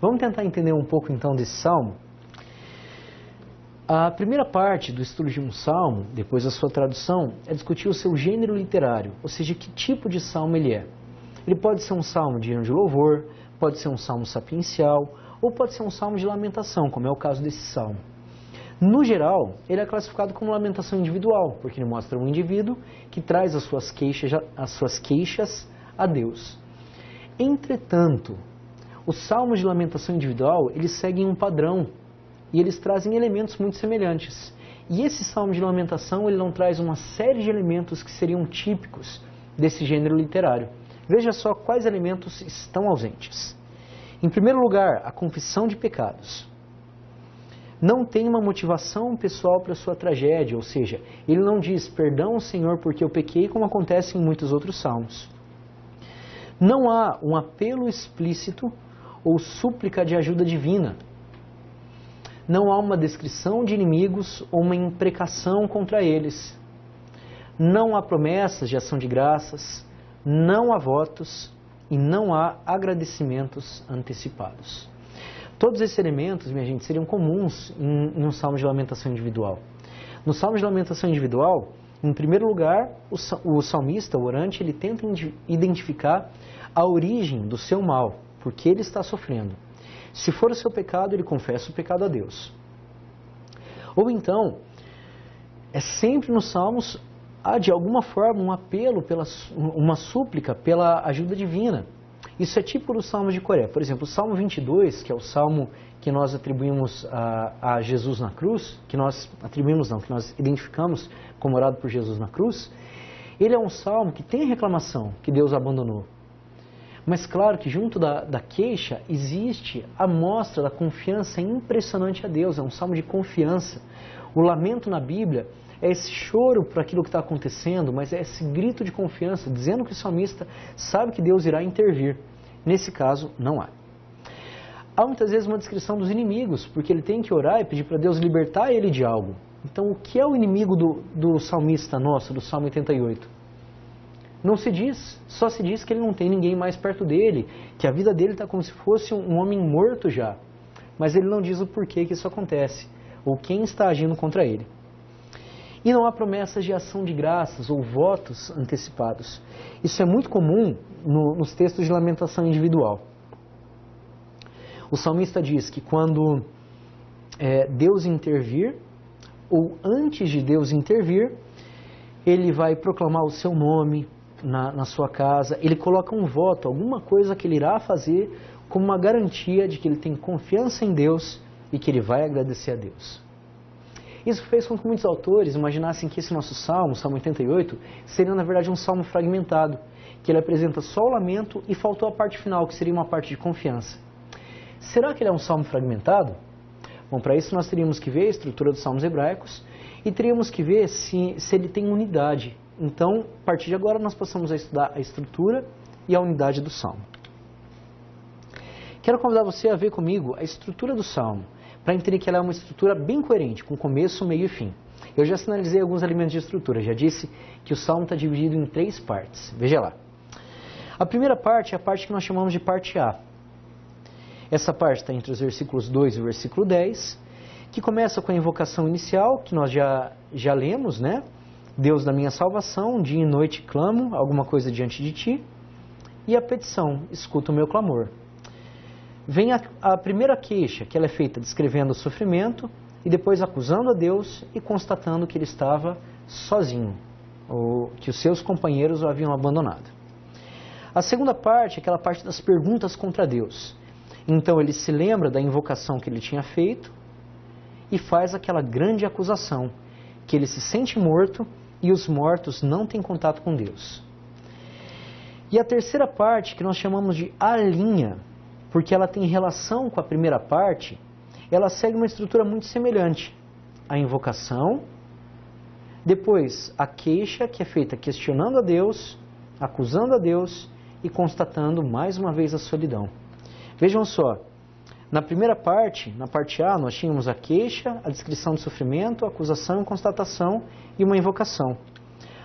Vamos tentar entender um pouco então desse salmo. A primeira parte do estudo de um salmo, depois da sua tradução, é discutir o seu gênero literário, ou seja, que tipo de salmo ele é. Ele pode ser um salmo de hino de louvor, pode ser um salmo sapiencial, ou pode ser um salmo de lamentação, como é o caso desse salmo. No geral, ele é classificado como lamentação individual, porque ele mostra um indivíduo que traz as suas queixas a Deus. Entretanto, os salmos de lamentação individual, eles seguem um padrão, e eles trazem elementos muito semelhantes. E esse salmo de lamentação, ele não traz uma série de elementos que seriam típicos desse gênero literário. Veja só quais elementos estão ausentes. Em primeiro lugar, a confissão de pecados. Não tem uma motivação pessoal para a sua tragédia, ou seja, ele não diz, perdão, Senhor, porque eu pequei, como acontece em muitos outros salmos. Não há um apelo explícito ou súplica de ajuda divina. Não há uma descrição de inimigos ou uma imprecação contra eles. Não há promessas de ação de graças, não há votos e não há agradecimentos antecipados. Todos esses elementos, minha gente, seriam comuns em um salmo de lamentação individual. No salmo de lamentação individual, em primeiro lugar, o salmista, o orante, ele tenta identificar a origem do seu mal, porque ele está sofrendo. Se for o seu pecado, ele confessa o pecado a Deus. Ou então, é sempre nos salmos, há de alguma forma um apelo, uma súplica pela ajuda divina. Isso é típico dos salmos de Coré. Por exemplo, o Salmo 22, que é o salmo que nós atribuímos a Jesus na cruz, que nós identificamos como orado por Jesus na cruz, ele é um salmo que tem reclamação que Deus abandonou. Mas claro que junto da queixa existe a mostra da confiança impressionante a Deus, é um salmo de confiança. O lamento na Bíblia é esse choro por aquilo que está acontecendo, mas é esse grito de confiança, dizendo que o salmista sabe que Deus irá intervir. Nesse caso, não há. Há muitas vezes uma descrição dos inimigos, porque ele tem que orar e pedir para Deus libertar ele de algo. Então, o que é o inimigo do salmista nosso, do Salmo 88? Não se diz, só se diz que ele não tem ninguém mais perto dele, que a vida dele está como se fosse um homem morto já. Mas ele não diz o porquê que isso acontece, ou quem está agindo contra ele. E não há promessas de ação de graças ou votos antecipados. Isso é muito comum nos textos de lamentação individual. O salmista diz que quando Deus intervir, ou antes de Deus intervir, ele vai proclamar o seu nome na sua casa, ele coloca um voto, alguma coisa que ele irá fazer como uma garantia de que ele tem confiança em Deus e que ele vai agradecer a Deus. Isso fez com que muitos autores imaginassem que esse nosso salmo, Salmo 88, seria na verdade um salmo fragmentado, que ele apresenta só o lamento e faltou a parte final, que seria uma parte de confiança. Será que ele é um salmo fragmentado? Bom, para isso nós teríamos que ver a estrutura dos salmos hebraicos e teríamos que ver se ele tem unidade. Então, a partir de agora, nós passamos a estudar a estrutura e a unidade do salmo. Quero convidar você a ver comigo a estrutura do salmo, para entender que ela é uma estrutura bem coerente, com começo, meio e fim. Eu já sinalizei alguns elementos de estrutura, já disse que o salmo está dividido em 3 partes. Veja lá. A primeira parte é a parte que nós chamamos de parte A. Essa parte está entre os versículos 2 e o versículo 10, que começa com a invocação inicial, que nós já lemos, né? Deus da minha salvação, dia e noite clamo, alguma coisa diante de ti. E a petição, escuta o meu clamor. Vem a primeira queixa, que ela é feita descrevendo o sofrimento, e depois acusando a Deus e constatando que ele estava sozinho, ou que os seus companheiros o haviam abandonado. A segunda parte é aquela parte das perguntas contra Deus. Então ele se lembra da invocação que ele tinha feito e faz aquela grande acusação, que ele se sente morto e os mortos não têm contato com Deus. E a terceira parte, que nós chamamos de a linha, porque ela tem relação com a primeira parte, ela segue uma estrutura muito semelhante. A invocação, depois a queixa, que é feita questionando a Deus, acusando a Deus e constatando mais uma vez a solidão. Vejam só, na primeira parte, na parte A, nós tínhamos a queixa, a descrição do sofrimento, a acusação e constatação e uma invocação.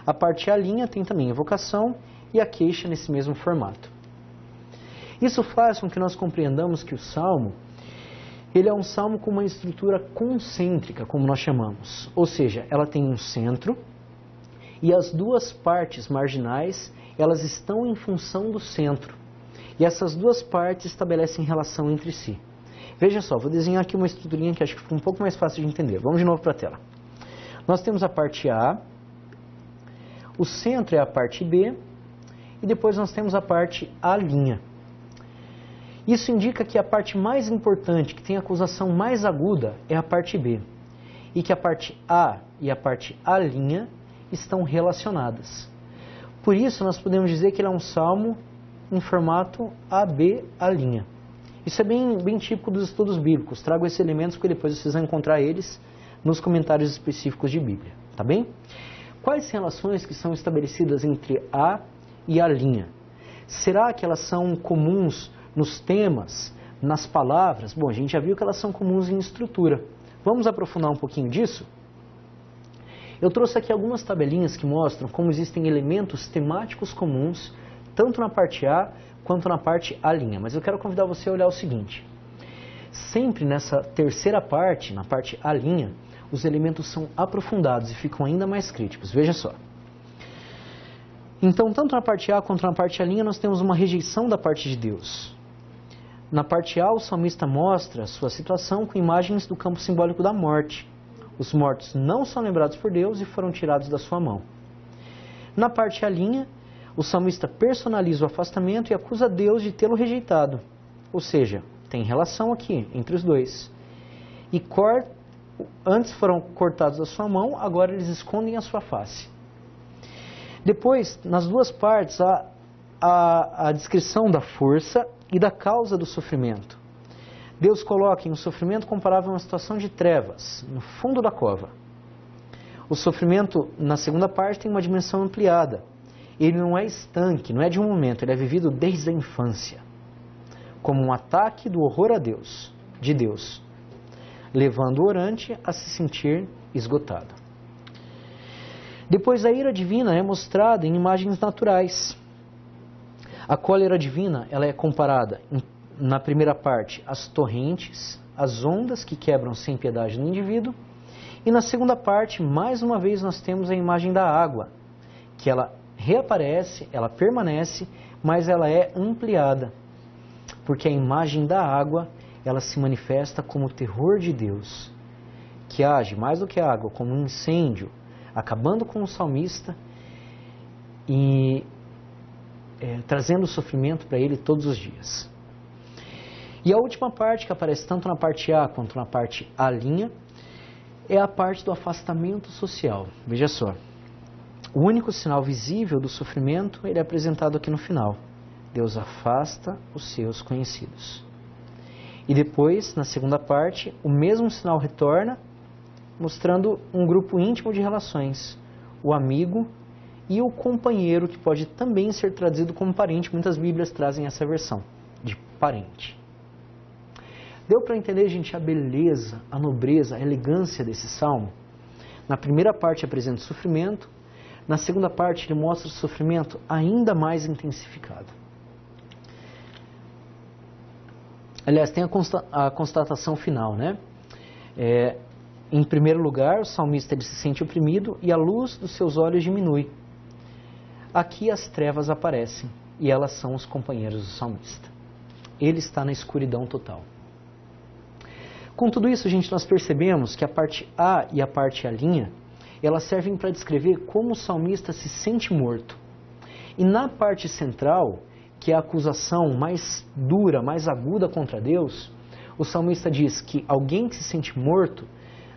A parte A linha tem também a invocação e a queixa nesse mesmo formato. Isso faz com que nós compreendamos que o Salmo Ele é um salmo com uma estrutura concêntrica, como nós chamamos. Ou seja, ela tem um centro e as duas partes marginais, elas estão em função do centro. E essas duas partes estabelecem relação entre si. Veja só, vou desenhar aqui uma estruturinha que acho que fica um pouco mais fácil de entender. Vamos de novo para a tela. Nós temos a parte A, o centro é a parte B e depois nós temos a parte A'. Isso indica que a parte mais importante, que tem a acusação mais aguda, é a parte B. E que a parte A e a parte A' estão relacionadas. Por isso, nós podemos dizer que ele é um salmo em formato AB'. Isso é bem típico dos estudos bíblicos. Trago esses elementos porque depois vocês vão encontrar eles nos comentários específicos de Bíblia. Tá bem? Quais relações que são estabelecidas entre A e A'? Será que elas são comuns nos temas, nas palavras? Bom, a gente já viu que elas são comuns em estrutura. Vamos aprofundar um pouquinho disso? Eu trouxe aqui algumas tabelinhas que mostram como existem elementos temáticos comuns, tanto na parte A quanto na parte A'. Mas eu quero convidar você a olhar o seguinte. Sempre nessa terceira parte, na parte A', os elementos são aprofundados e ficam ainda mais críticos. Veja só. Então, tanto na parte A quanto na parte A', nós temos uma rejeição da parte de Deus. Na parte A, o salmista mostra sua situação com imagens do campo simbólico da morte. Os mortos não são lembrados por Deus e foram tirados da sua mão. Na parte A', o salmista personaliza o afastamento e acusa Deus de tê-lo rejeitado. Ou seja, tem relação aqui entre os dois. E antes foram cortados da sua mão, agora eles escondem a sua face. Depois, nas duas partes, há a descrição da força e da causa do sofrimento. Deus coloca em um sofrimento comparável a uma situação de trevas, no fundo da cova. O sofrimento, na segunda parte, tem uma dimensão ampliada. Ele não é estanque, não é de um momento, ele é vivido desde a infância, como um ataque do horror a Deus, de Deus, levando o orante a se sentir esgotado. Depois, a ira divina é mostrada em imagens naturais. A cólera divina, ela é comparada, na primeira parte, às torrentes, às ondas que quebram sem piedade no indivíduo, e na segunda parte, mais uma vez, nós temos a imagem da água, que ela reaparece, ela permanece, mas ela é ampliada, porque a imagem da água, ela se manifesta como o terror de Deus, que age mais do que a água, como um incêndio, acabando com o salmista e trazendo sofrimento para ele todos os dias. E a última parte, que aparece tanto na parte A quanto na parte A', é a parte do afastamento social. Veja só, o único sinal visível do sofrimento, ele é apresentado aqui no final. Deus afasta os seus conhecidos. E depois, na segunda parte, o mesmo sinal retorna, mostrando um grupo íntimo de relações, o amigo e o companheiro, que pode também ser traduzido como parente. Muitas Bíblias trazem essa versão de parente. Deu para entender, gente, a beleza, a nobreza, a elegância desse salmo? Na primeira parte apresenta o sofrimento, na segunda parte ele mostra o sofrimento ainda mais intensificado. Aliás, tem a constatação final, né? Em primeiro lugar, o salmista ele se sente oprimido e a luz dos seus olhos diminui. Aqui as trevas aparecem e elas são os companheiros do salmista. Ele está na escuridão total. Com tudo isso, gente, nós percebemos que a parte A e a parte A', elas servem para descrever como o salmista se sente morto. E na parte central, que é a acusação mais dura, mais aguda contra Deus, o salmista diz que alguém que se sente morto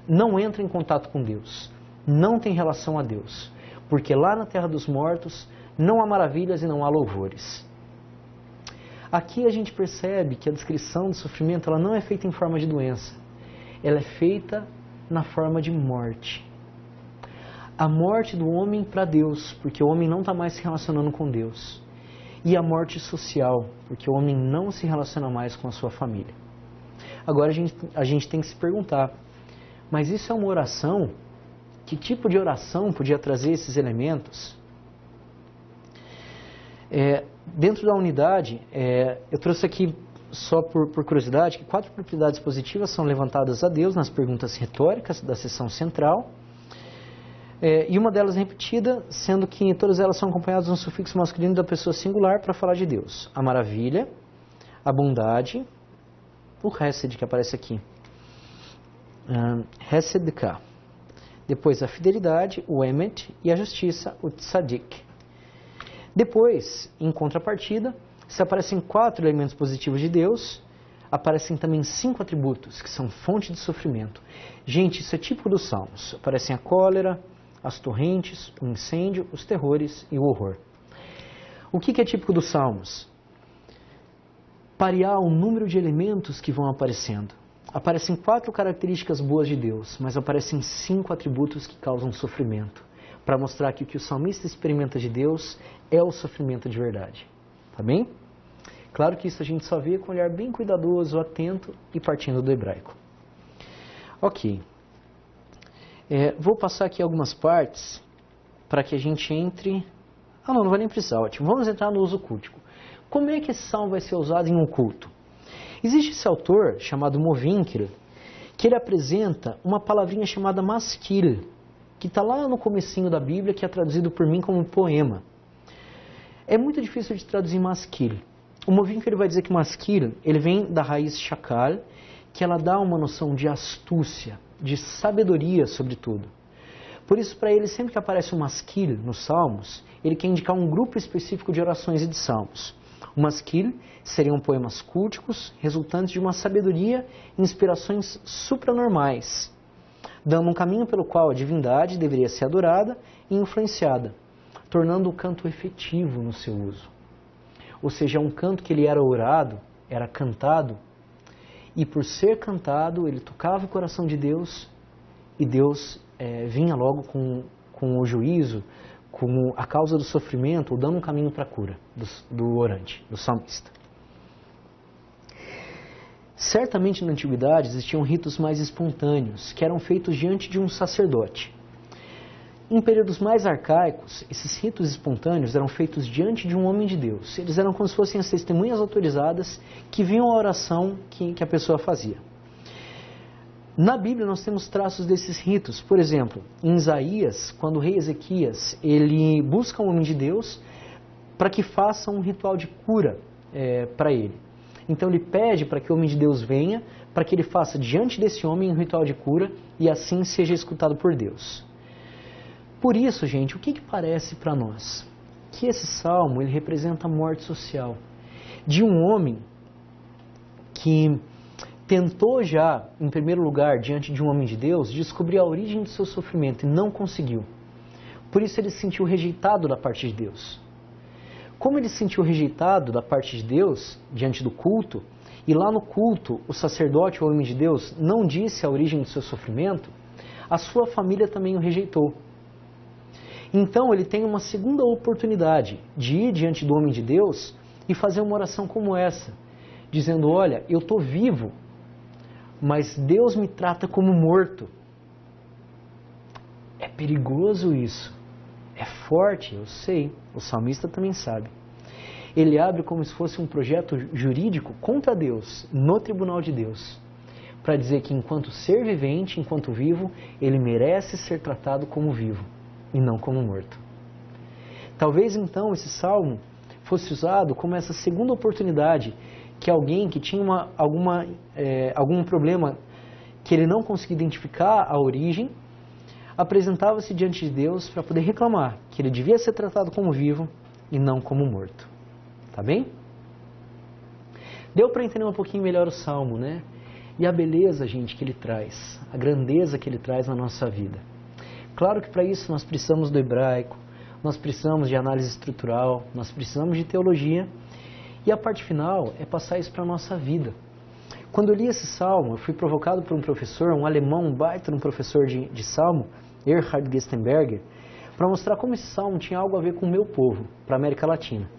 não entra em contato com Deus, não tem relação a Deus, porque lá na terra dos mortos não há maravilhas e não há louvores. Aqui a gente percebe que a descrição do sofrimento ela não é feita em forma de doença, ela é feita na forma de morte. A morte do homem para Deus, porque o homem não está mais se relacionando com Deus. E a morte social, porque o homem não se relaciona mais com a sua família. Agora a gente tem que se perguntar, mas isso é uma oração? Que tipo de oração podia trazer esses elementos? Dentro da unidade, eu trouxe aqui só por curiosidade, que 4 propriedades positivas são levantadas a Deus nas perguntas retóricas da seção central, e uma delas repetida, sendo que todas elas são acompanhadas de um sufixo masculino da pessoa singular para falar de Deus. A maravilha, a bondade, o Hesed que aparece aqui, Hesedka. Depois a fidelidade, o Emet, e a justiça, o Tzadik. Depois, em contrapartida, se aparecem 4 elementos positivos de Deus, aparecem também 5 atributos, que são fonte de sofrimento. Gente, isso é típico dos Salmos. Aparecem a cólera, as torrentes, o incêndio, os terrores e o horror. O que é típico dos Salmos? Parear o número de elementos que vão aparecendo. Aparecem 4 características boas de Deus, mas aparecem 5 atributos que causam sofrimento, para mostrar que o que o salmista experimenta de Deus é o sofrimento de verdade. Tá bem? Claro que isso a gente só vê com um olhar bem cuidadoso, atento e partindo do hebraico. Ok. Vou passar aqui algumas partes para que a gente entre... não vai nem precisar, ótimo. Vamos entrar no uso cultico. Como é que esse salmo vai ser usado em um culto? Existe esse autor, chamado Movinkler, que ele apresenta uma palavrinha chamada maskil, que está lá no comecinho da Bíblia, que é traduzido por mim como poema. É muito difícil de traduzir maskil. O Movinkler vai dizer que maskil, ele vem da raiz shakal, que ela dá uma noção de astúcia, de sabedoria sobre tudo. Por isso, para ele, sempre que aparece um maskil nos salmos, ele quer indicar um grupo específico de orações e de salmos. O maskil seriam poemas culticos, resultantes de uma sabedoria e inspirações supranormais, dando um caminho pelo qual a divindade deveria ser adorada e influenciada, tornando o canto efetivo no seu uso. Ou seja, um canto que ele era orado, era cantado, e por ser cantado, ele tocava o coração de Deus, e Deus vinha logo com o juízo, com a causa do sofrimento, ou dando um caminho para a cura do orante, do salmista. Certamente na antiguidade existiam ritos mais espontâneos, que eram feitos diante de um sacerdote. Em períodos mais arcaicos, esses ritos espontâneos eram feitos diante de um homem de Deus. Eles eram como se fossem as testemunhas autorizadas que viam a oração que a pessoa fazia. Na Bíblia nós temos traços desses ritos. Por exemplo, em Isaías, quando o rei Ezequias ele busca um homem de Deus para que faça um ritual de cura para ele. Então ele pede para que o homem de Deus venha, para que ele faça diante desse homem um ritual de cura e assim seja escutado por Deus. Por isso, gente, o que parece para nós? Que esse salmo ele representa a morte social de um homem que tentou já, em primeiro lugar, diante de um homem de Deus, descobrir a origem do seu sofrimento e não conseguiu. Por isso ele se sentiu rejeitado da parte de Deus. Como ele se sentiu rejeitado da parte de Deus, diante do culto, e lá no culto o sacerdote, o homem de Deus, não disse a origem do seu sofrimento, a sua família também o rejeitou. Então ele tem uma segunda oportunidade de ir diante do homem de Deus e fazer uma oração como essa, dizendo, olha, eu estou vivo, mas Deus me trata como morto. É perigoso isso. É forte, eu sei. O salmista também sabe. Ele abre como se fosse um projeto jurídico contra Deus, no tribunal de Deus, para dizer que enquanto ser vivente, enquanto vivo, ele merece ser tratado como vivo e não como morto. Talvez então esse salmo fosse usado como essa segunda oportunidade que alguém que tinha algum problema que ele não conseguia identificar a origem, apresentava-se diante de Deus para poder reclamar que ele devia ser tratado como vivo e não como morto. Tá bem? Deu para entender um pouquinho melhor o salmo, né? E a beleza, gente, que ele traz, a grandeza que ele traz na nossa vida. Claro que para isso nós precisamos do hebraico, nós precisamos de análise estrutural, nós precisamos de teologia, e a parte final é passar isso para a nossa vida. Quando eu li esse salmo, eu fui provocado por um professor, um alemão, um baita, um professor de salmo, Erhard Gestenberger, para mostrar como esse salmo tinha algo a ver com o meu povo, para a América Latina.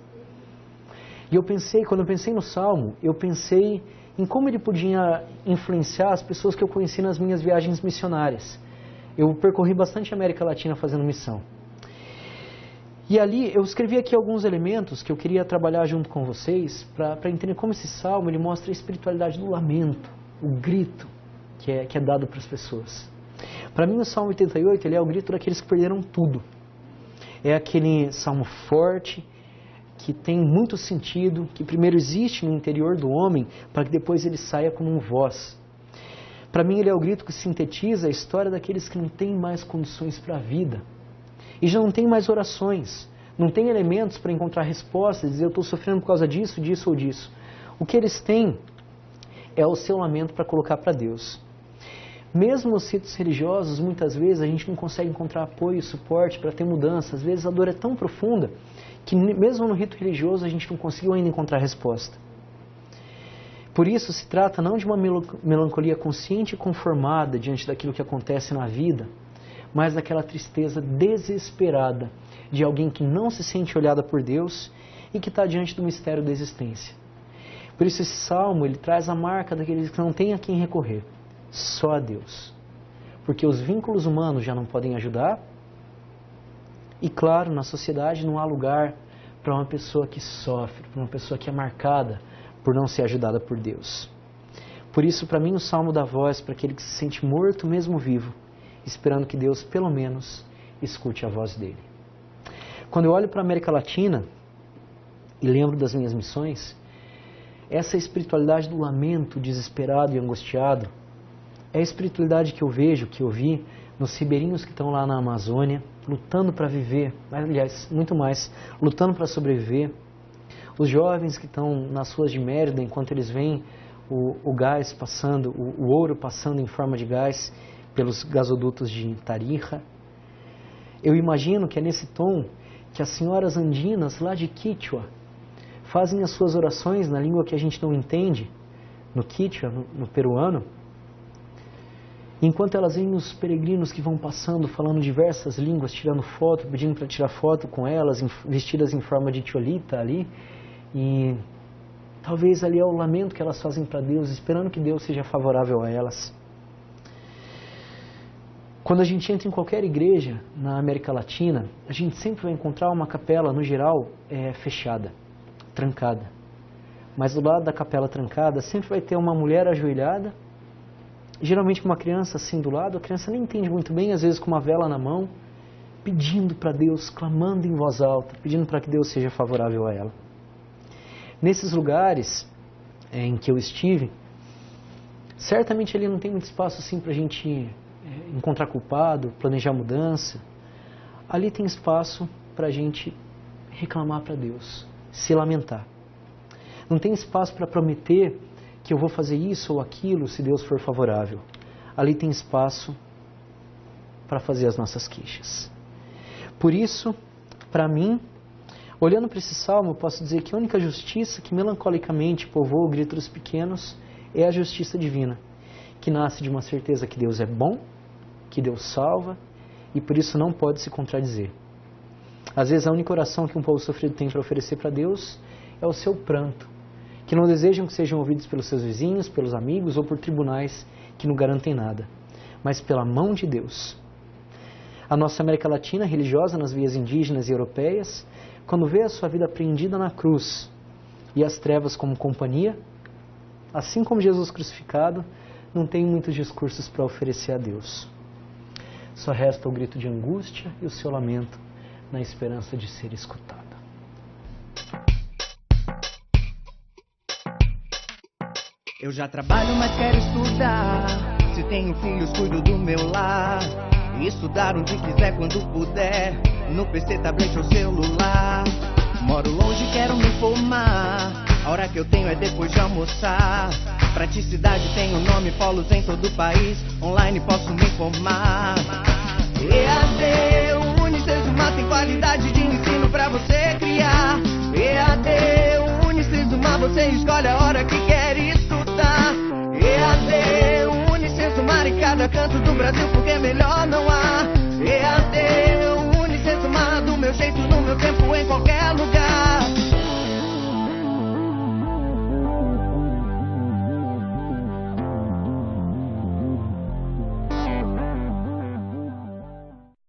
E quando eu pensei no salmo, eu pensei em como ele podia influenciar as pessoas que eu conheci nas minhas viagens missionárias. Eu percorri bastante a América Latina fazendo missão. E ali eu escrevi aqui alguns elementos que eu queria trabalhar junto com vocês para entender como esse salmo ele mostra a espiritualidade do lamento, o grito que é dado para as pessoas. Para mim o Salmo 88 ele é o grito daqueles que perderam tudo. É aquele salmo forte, que tem muito sentido, que primeiro existe no interior do homem, para que depois ele saia como um voz. Para mim ele é o grito que sintetiza a história daqueles que não têm mais condições para a vida. E já não tem mais orações, não tem elementos para encontrar respostas, dizer eu estou sofrendo por causa disso, disso ou disso. O que eles têm é o seu lamento para colocar para Deus. Mesmo nos ritos religiosos, muitas vezes a gente não consegue encontrar apoio e suporte para ter mudança. Às vezes a dor é tão profunda que mesmo no rito religioso a gente não conseguiu ainda encontrar resposta. Por isso se trata não de uma melancolia consciente e conformada diante daquilo que acontece na vida, mas daquela tristeza desesperada de alguém que não se sente olhada por Deus e que está diante do mistério da existência. Por isso esse salmo ele traz a marca daqueles que não têm a quem recorrer, só a Deus. Porque os vínculos humanos já não podem ajudar e claro, na sociedade não há lugar para uma pessoa que sofre, para uma pessoa que é marcada por não ser ajudada por Deus. Por isso para mim o salmo dá voz para aquele que se sente morto mesmo vivo, esperando que Deus, pelo menos, escute a voz dele. Quando eu olho para a América Latina e lembro das minhas missões, essa espiritualidade do lamento desesperado e angustiado é a espiritualidade que eu vejo, que eu vi nos ribeirinhos que estão lá na Amazônia, lutando para viver, aliás, muito mais, lutando para sobreviver. Os jovens que estão nas ruas de Mérida, enquanto eles veem o gás passando, o ouro passando em forma de gás, pelos gasodutos de Tarija. Eu imagino que é nesse tom que as senhoras andinas lá de Quichua fazem as suas orações na língua que a gente não entende, no Quichua, no peruano, enquanto elas veem os peregrinos que vão passando, falando diversas línguas, tirando foto, pedindo para tirar foto com elas, vestidas em forma de cholita ali, e talvez ali é o lamento que elas fazem para Deus, esperando que Deus seja favorável a elas. Quando a gente entra em qualquer igreja na América Latina, a gente sempre vai encontrar uma capela, no geral, fechada, trancada. Mas do lado da capela trancada sempre vai ter uma mulher ajoelhada, geralmente com uma criança assim do lado, a criança nem entende muito bem, às vezes com uma vela na mão, pedindo para Deus, clamando em voz alta, pedindo para que Deus seja favorável a ela. Nesses lugares em que eu estive, certamente ali não tem muito espaço assim para a gente encontrar culpado, planejar mudança. Ali tem espaço para a gente reclamar para Deus, se lamentar. Não tem espaço para prometer que eu vou fazer isso ou aquilo se Deus for favorável. Ali tem espaço para fazer as nossas queixas. Por isso, para mim, olhando para esse salmo, eu posso dizer que a única justiça que melancolicamente povoa o grito dos pequenos é a justiça divina, que nasce de uma certeza que Deus é bom, que Deus salva e por isso não pode se contradizer. Às vezes a única oração que um povo sofrido tem para oferecer para Deus é o seu pranto, que não desejam que sejam ouvidos pelos seus vizinhos, pelos amigos ou por tribunais que não garantem nada, mas pela mão de Deus. A nossa América Latina, religiosa nas vias indígenas e europeias, quando vê a sua vida apreendida na cruz e as trevas como companhia, assim como Jesus crucificado, não tem muitos discursos para oferecer a Deus. Só resta o grito de angústia e o seu lamento na esperança de ser escutado. Eu já trabalho, mas quero estudar. Se tenho filhos, cuido do meu lar. E estudar onde quiser, quando puder. No PC, tablet ou celular. Moro longe, quero me formar. A hora que eu tenho é depois de almoçar. Praticidade tem o nome, polos em todo o país. Online posso me informar. EAD, o Unicesumar tem qualidade de ensino pra você criar. EAD, o Unicesumar, você escolhe a hora que quer estudar. EAD, o Unicesumar em cada canto do Brasil, porque melhor não há. EAD, o Unicesumar do meu jeito, no meu tempo, em qualquer lugar.